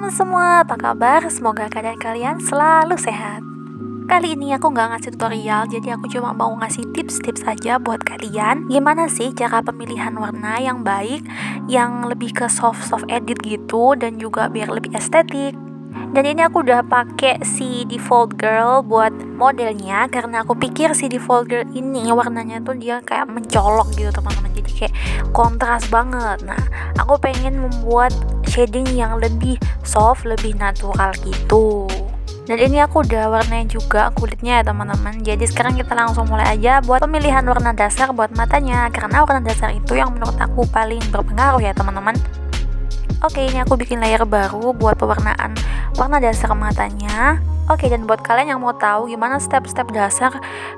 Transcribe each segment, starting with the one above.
teman-teman semua, apa kabar? Semoga keadaan kalian selalu sehat. Kali ini aku nggak ngasih tutorial, jadi aku cuma mau ngasih tips-tips aja buat kalian. Gimana sih cara pemilihan warna yang baik, yang lebih ke soft edit gitu, dan juga biar lebih estetik. Dan ini aku udah pakai si Default Girl buat modelnya, karena aku pikir si Default Girl ini warnanya tuh dia kayak mencolok gitu teman-teman, jadi kayak kontras banget. Nah, aku pengen membuat shading yang lebih soft, lebih natural gitu. Dan ini aku udah warnain juga kulitnya ya teman-teman. Jadi sekarang kita langsung mulai aja buat pemilihan warna dasar buat matanya, karena warna dasar itu yang menurut aku paling berpengaruh ya teman-teman. Oke, ini aku bikin layer baru buat pewarnaan warna dasar matanya. Oke, dan buat kalian yang mau tahu gimana step-step dasar,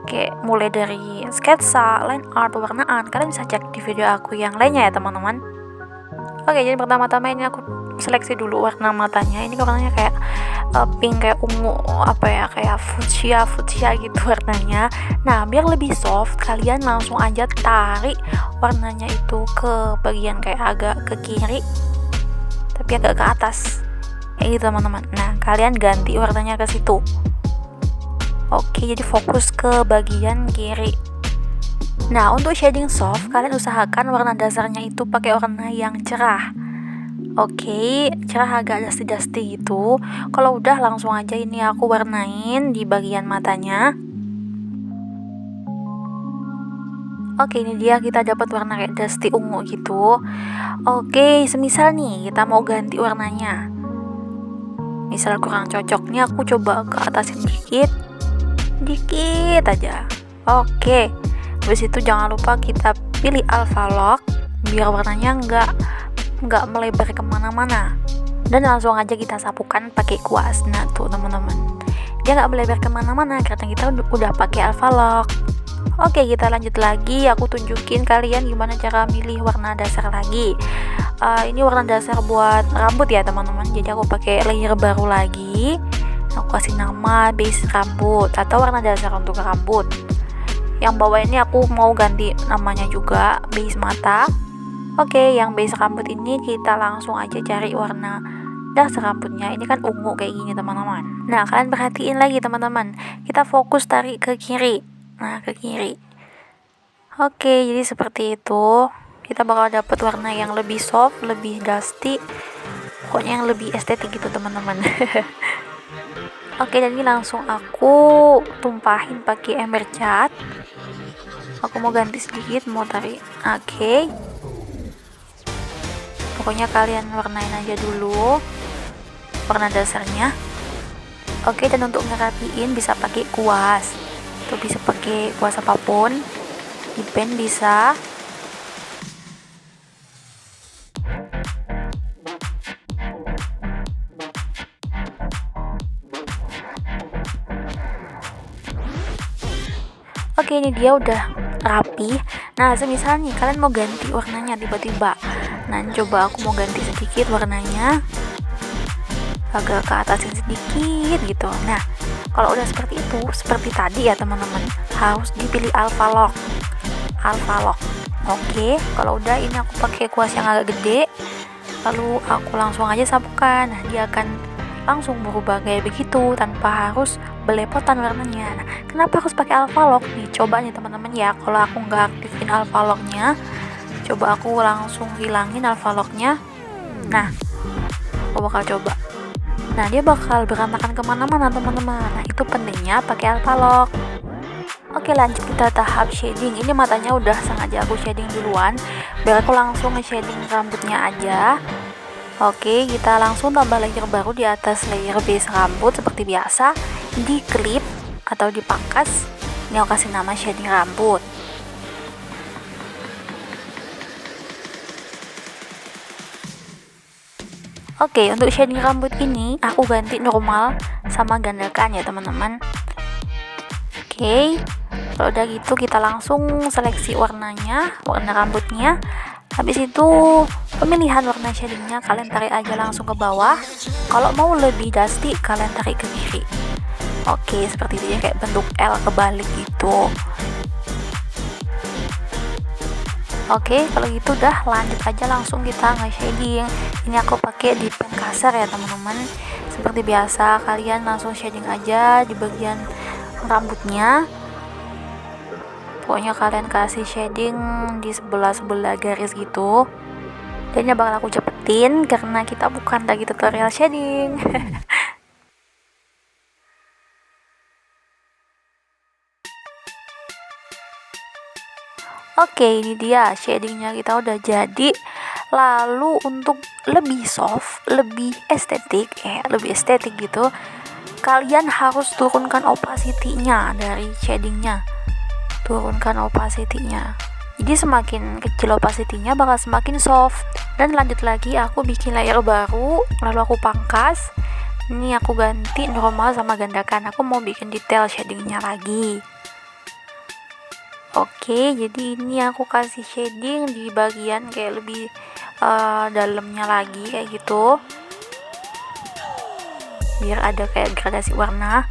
kayak mulai dari sketsa, line art, pewarnaan, kalian bisa cek di video aku yang lainnya ya teman-teman. Oke, jadi pertama-tama ini aku seleksi dulu warna matanya. Ini warnanya kayak pink, kayak ungu, kayak fuchsia gitu warnanya. Nah, biar lebih soft, kalian langsung aja tarik warnanya itu ke bagian kayak agak ke kiri, tapi agak ke atas kayak gitu teman-teman. Nah, kalian ganti warnanya ke situ. Oke, jadi fokus ke bagian kiri. Nah, untuk shading soft, kalian usahakan warna dasarnya itu pakai warna yang cerah. Oke, cerah agak dusty gitu. Kalau udah, langsung aja ini aku warnain di bagian matanya. Oke, ini dia kita dapat warna kayak dusty ungu gitu. Oke, semisal nih kita mau ganti warnanya, misal kurang cocok nih, aku coba ke atasin dikit aja. Oke, habis itu jangan lupa kita pilih alpha lock biar warnanya nggak melebar kemana-mana, dan langsung aja kita sapukan pakai kuas. Nah tuh teman-teman, dia nggak melebar kemana-mana karena kita udah pakai alpha lock. Oke, kita lanjut lagi. Aku tunjukin kalian gimana cara milih warna dasar lagi. Ini warna dasar buat rambut ya teman-teman. Jadi aku pakai layer baru lagi. Aku kasih nama base rambut atau warna dasar untuk rambut. Yang bawah ini aku mau ganti namanya juga base mata. Oke, yang base rambut ini kita langsung aja cari warna dasar rambutnya. Ini kan ungu kayak gini teman-teman. Nah, kalian perhatiin lagi teman-teman. Kita fokus tarik ke kiri. Nah, ke kiri. Oke, jadi seperti itu. Kita bakal dapat warna yang lebih soft, lebih dusty, pokoknya yang lebih estetik gitu teman-teman. Oke, dan ini langsung aku tumpahin pakai ember cat. Aku mau ganti sedikit, mau tarik. Oke, pokoknya kalian warnain aja dulu warna dasarnya. Oke, dan untuk ngerapiin bisa pakai kuas. Tuh, bisa pakai kuas apapun, di pen bisa. Oke, ini dia udah rapi. Nah, semisal nih kalian mau ganti warnanya tiba-tiba, nah coba aku mau ganti sedikit warnanya, agak ke atasin sedikit gitu. Nah, kalau udah seperti itu, seperti tadi ya teman-teman, harus dipilih alpha lock. Oke, kalau udah ini aku pakai kuas yang agak gede, lalu aku langsung aja sapukan. Nah, dia akan langsung berubah kayak begitu tanpa harus belepotan warnanya. Nah, kenapa harus pakai alpha lock nih? Coba nih teman-teman ya, kalau aku nggak aktifin alpha locknya, coba aku langsung hilangin alpha locknya. Nah, aku bakal coba. Nah, dia bakal berantakan kemana-mana teman-teman. Nah, itu pentingnya pakai alpha lock. Oke, lanjut kita tahap shading. Ini matanya udah sengaja aku shading duluan, biar aku langsung nge-shading rambutnya aja. Oke, kita langsung tambah layer baru di atas layer base rambut seperti biasa, di clip atau dipangkas. Ini aku kasih nama shading rambut. Oke, untuk shading rambut ini aku ganti normal sama gandakan ya teman-teman. Oke, kalau udah gitu kita langsung seleksi warnanya, warna rambutnya. Habis itu pemilihan warna shadingnya kalian tarik aja langsung ke bawah. Kalau mau lebih dusty kalian tarik ke kiri. Oke, seperti itu ya, kayak bentuk L kebalik gitu. Oke, kalau gitu udah lanjut aja langsung kita nge-shading. Ini aku pakai di pen kasar ya teman-teman. Seperti biasa kalian langsung shading aja di bagian rambutnya. Pokoknya kalian kasih shading di sebelah-sebelah garis gitu. Dan ini bakal aku cepetin karena kita bukan lagi tutorial shading. Oke, ini dia shadingnya kita udah jadi. Lalu untuk lebih soft, lebih estetik gitu, kalian harus turunkan opacity-nya dari shadingnya. Turunkan opacity-nya. Jadi semakin kecil opacity-nya bakal semakin soft. Dan lanjut lagi aku bikin layer baru, lalu aku pangkas. Ini aku ganti normal sama gandakan. Aku mau bikin detail shadingnya lagi. Oke, jadi ini aku kasih shading di bagian kayak lebih dalamnya lagi kayak gitu, biar ada kayak gradasi warna.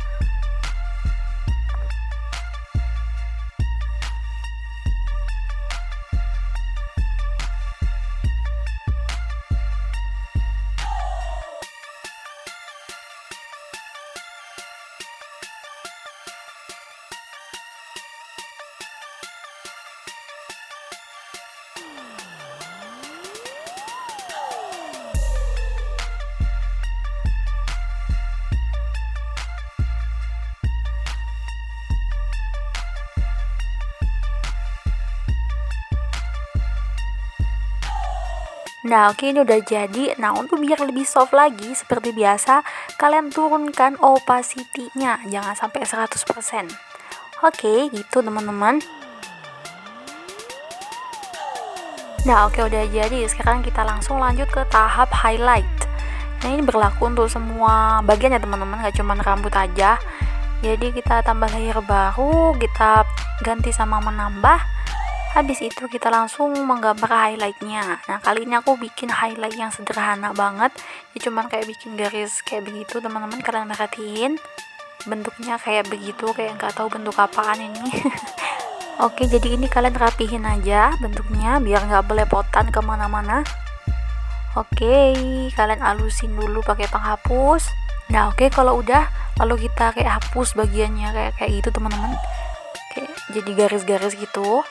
Nah, oke, ini udah jadi. Nah, untuk biar lebih soft lagi, seperti biasa, kalian turunkan opacity-nya, jangan sampai 100%. Oke, gitu teman-teman. Nah, oke, udah jadi. Sekarang kita langsung lanjut ke tahap highlight. Nah, ini berlaku untuk semua bagian ya teman-teman, gak cuma rambut aja. Jadi kita tambah layer baru, kita ganti sama menambah. Habis itu kita langsung menggambar highlightnya. Nah, kali ini aku bikin highlight yang sederhana banget, ya cuman kayak bikin garis kayak begitu teman-teman. Kalian perhatiin bentuknya kayak begitu, kayak nggak tahu bentuk apaan ini. Oke, jadi ini kalian rapihin aja bentuknya biar nggak belepotan kemana-mana. Oke, kalian alusin dulu pakai penghapus. Nah, oke, kalau udah, lalu kita kayak hapus bagiannya kayak gitu teman-teman, kayak jadi garis-garis gitu.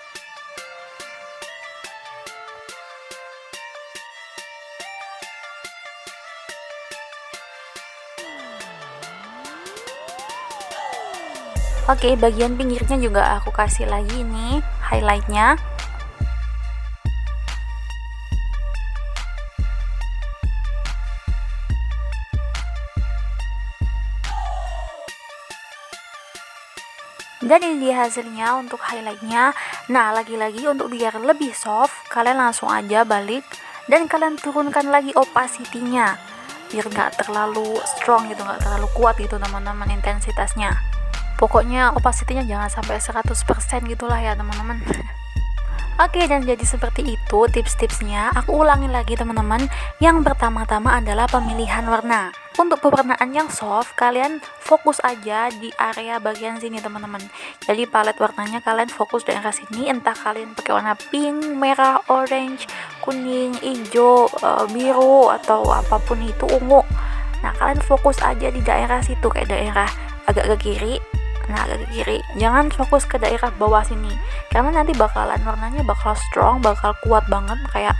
Oke, bagian pinggirnya juga aku kasih lagi nih highlightnya. Dan ini dia hasilnya untuk highlightnya. Nah, lagi-lagi untuk biar lebih soft, kalian langsung aja balik dan kalian turunkan lagi opacity-nya biar nggak terlalu strong gitu, nggak terlalu kuat gitu teman-teman intensitasnya. Pokoknya opacity-nya jangan sampai 100% gitulah ya teman-teman. Oke, dan jadi seperti itu tips-tipsnya. Aku ulangin lagi teman-teman. Yang pertama-tama adalah pemilihan warna. Untuk pewarnaan yang soft, kalian fokus aja di area bagian sini teman-teman. Jadi palet warnanya kalian fokus di daerah sini. Entah kalian pakai warna pink, merah, orange, kuning, hijau, biru, atau apapun itu, ungu. Nah, kalian fokus aja di daerah situ, kayak daerah agak ke kiri. Nah, agak ke kiri, jangan fokus ke daerah bawah sini, karena nanti bakalan warnanya bakal strong, bakal kuat banget, kayak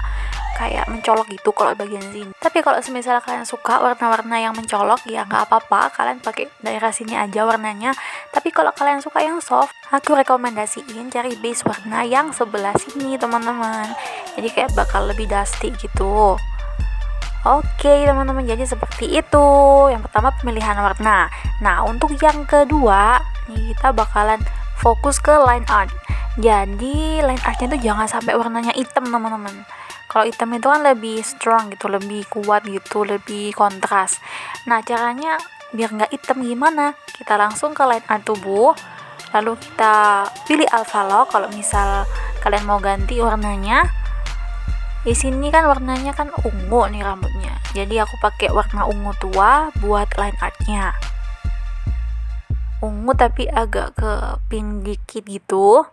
mencolok gitu kalau bagian sini. Tapi kalau semisal kalian suka warna-warna yang mencolok, ya nggak apa-apa, kalian pakai daerah sini aja warnanya. Tapi kalau kalian suka yang soft, aku rekomendasiin cari base warna yang sebelah sini teman-teman, jadi kayak bakal lebih dusty gitu. Oke teman-teman, jadi seperti itu. Yang pertama pemilihan warna. Nah, untuk yang kedua nih kita bakalan fokus ke line art. Jadi line artnya itu jangan sampai warnanya hitam teman-teman. Kalau hitam itu kan lebih strong gitu, lebih kuat gitu, lebih kontras. Nah, caranya biar nggak hitam gimana? Kita langsung ke line art tubuh, lalu kita pilih alpha lock kalau misal kalian mau ganti warnanya. Di sini kan warnanya kan ungu nih rambutnya, jadi aku pakai warna ungu tua buat line artnya. Ungu tapi agak ke pink dikit gitu.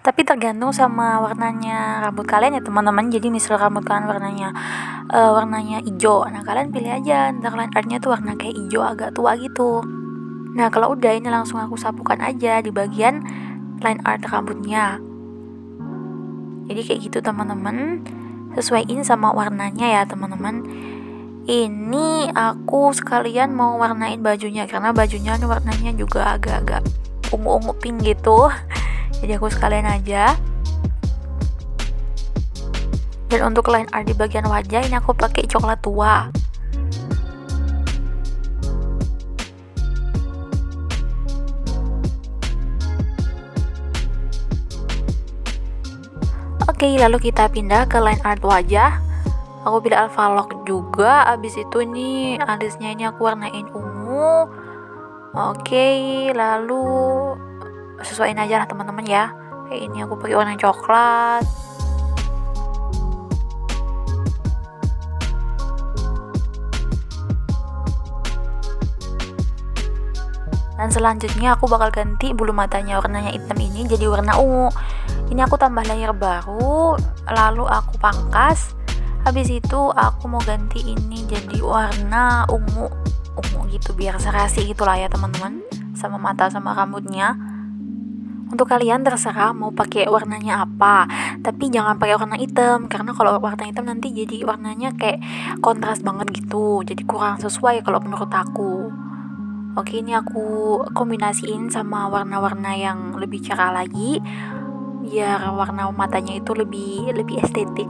Tapi tergantung sama warnanya rambut kalian ya teman-teman. Jadi misal rambut kalian warnanya hijau, nah kalian pilih aja ntar line artnya tuh warna kayak hijau agak tua gitu. Nah kalau udah ini langsung aku sapukan aja di bagian line art rambutnya. Jadi kayak gitu teman-teman, sesuaiin sama warnanya ya teman-teman. Ini aku sekalian mau warnain bajunya karena bajunya ini warnanya juga agak-agak ungu-ungu pink gitu. Jadi aku sekalian aja. Dan untuk line art di bagian wajah ini aku pakai coklat tua. Oke, lalu kita pindah ke line art wajah. Aku pilih Alpha Lock juga. Abis itu nih alisnya ini aku warnain ungu. Oke, lalu sesuaiin aja lah teman-teman ya. Kayak ini aku pakai warna coklat. Dan selanjutnya aku bakal ganti bulu matanya warnanya hitam ini jadi warna ungu. Ini aku tambah layer baru, lalu aku pangkas. Habis itu aku mau ganti ini jadi warna ungu gitu biar serasi gitulah ya teman-teman, sama mata sama rambutnya. Untuk kalian terserah mau pakai warnanya apa, tapi jangan pakai warna hitam karena kalau warna hitam nanti jadi warnanya kayak kontras banget gitu, jadi kurang sesuai kalau menurut aku. Oke, ini aku kombinasiin sama warna-warna yang lebih cerah lagi biar warna matanya itu lebih estetik.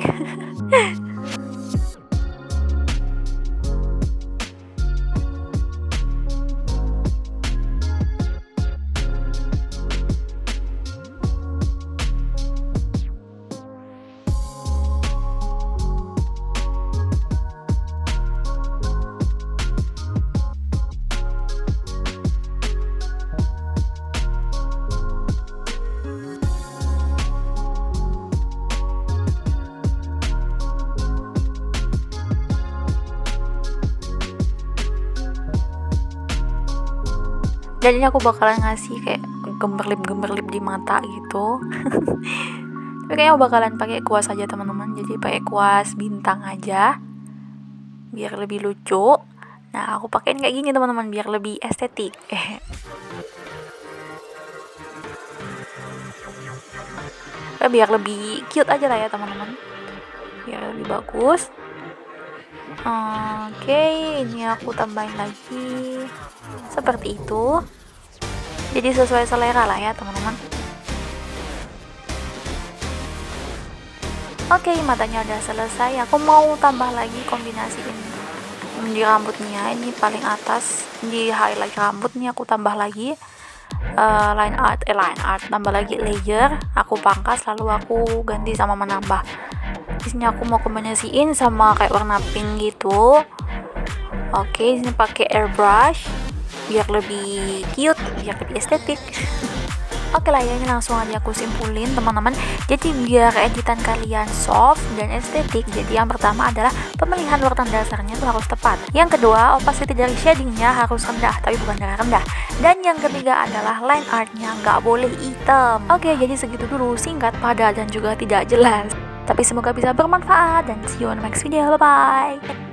Dan ini aku bakalan ngasih kayak gemberlip di mata gitu. Tapi kayaknya aku bakalan pakai kuas aja teman-teman. Jadi pakai kuas bintang aja biar lebih lucu. Nah aku pakein kayak gini teman-teman biar lebih estetik. Biar lebih cute aja lah ya teman-teman, biar lebih bagus. Oke, ini aku tambahin lagi seperti itu. Jadi sesuai selera lah ya teman-teman. Oke, matanya udah selesai. Aku mau tambah lagi kombinasiin di rambutnya. Ini paling atas di highlight rambut nih aku tambah lagi line art tambah lagi layer. Aku pangkas lalu aku ganti sama menambah. Di sini aku mau kombinasiin sama kayak warna pink gitu. Oke, sini pakai airbrush biar lebih cute, biar lebih estetik. Oke lah ya, ini langsung aja aku simpulin teman-teman. Jadi biar editan kalian soft dan estetik, jadi yang pertama adalah pemilihan warna dasarnya itu harus tepat. Yang kedua, opacity dari shadingnya harus rendah, tapi bukan rendah. Dan yang ketiga adalah line artnya nggak boleh hitam. Oke, jadi segitu dulu, singkat, padat, dan juga tidak jelas. Tapi semoga bisa bermanfaat dan see you on next video. Bye-bye.